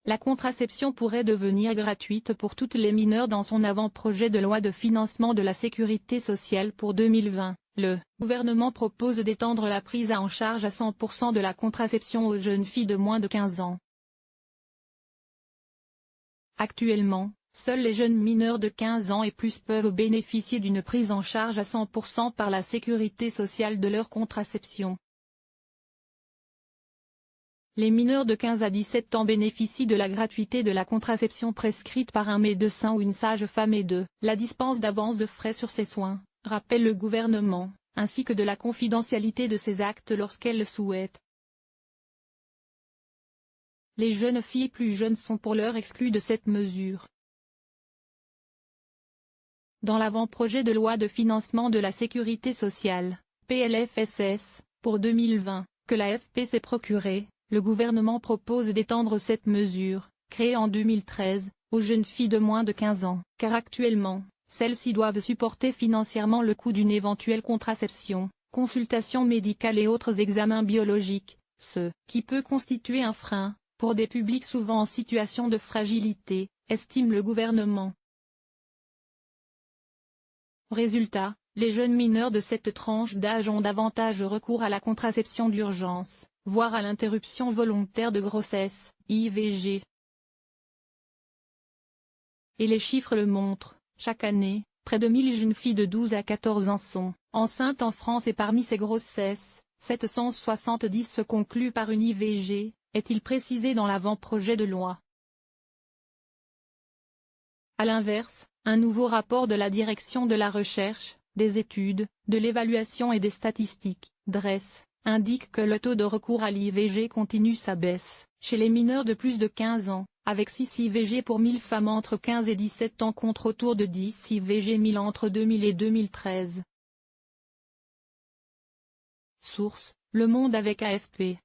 La contraception pourrait devenir gratuite pour toutes les mineures dans son avant-projet de loi de financement de la sécurité sociale pour 2020. Le gouvernement propose d'étendre la prise en charge à 100% de la contraception aux jeunes filles de moins de 15 ans. Actuellement, seuls les jeunes mineurs de 15 ans et plus peuvent bénéficier d'une prise en charge à 100% par la sécurité sociale de leur contraception. Les mineurs de 15 à 17 ans bénéficient de la gratuité de la contraception prescrite par un médecin ou une sage-femme et de la dispense d'avance de frais sur ces soins, rappelle le gouvernement, ainsi que de la confidentialité de ces actes lorsqu'elles le souhaitent. Les jeunes filles plus jeunes sont pour l'heure exclues de cette mesure. Dans l'avant-projet de loi de financement de la sécurité sociale, PLFSS, pour 2020, que l'AFP s'est procuré, le gouvernement propose d'étendre cette mesure, créée en 2013, aux jeunes filles de moins de 15 ans, car actuellement, celles-ci doivent supporter financièrement le coût d'une éventuelle contraception, consultation médicale et autres examens biologiques, ce qui peut constituer un frein, pour des publics souvent en situation de fragilité, estime le gouvernement. Résultat, les jeunes mineurs de cette tranche d'âge ont davantage recours à la contraception d'urgence, voire à l'interruption volontaire de grossesse, IVG. Et les chiffres le montrent, chaque année, près de 1000 jeunes filles de 12 à 14 ans sont enceintes en France et parmi ces grossesses, 770 se concluent par une IVG, est-il précisé dans l'avant-projet de loi. À l'inverse, un nouveau rapport de la Direction de la Recherche, des Études, de l'Évaluation et des Statistiques, DRES, indique que le taux de recours à l'IVG continue sa baisse, chez les mineurs de plus de 15 ans, avec 6 IVG pour 1000 femmes entre 15 et 17 ans contre autour de 10 IVG 1000 entre 2000 et 2013. Source, Le Monde avec AFP.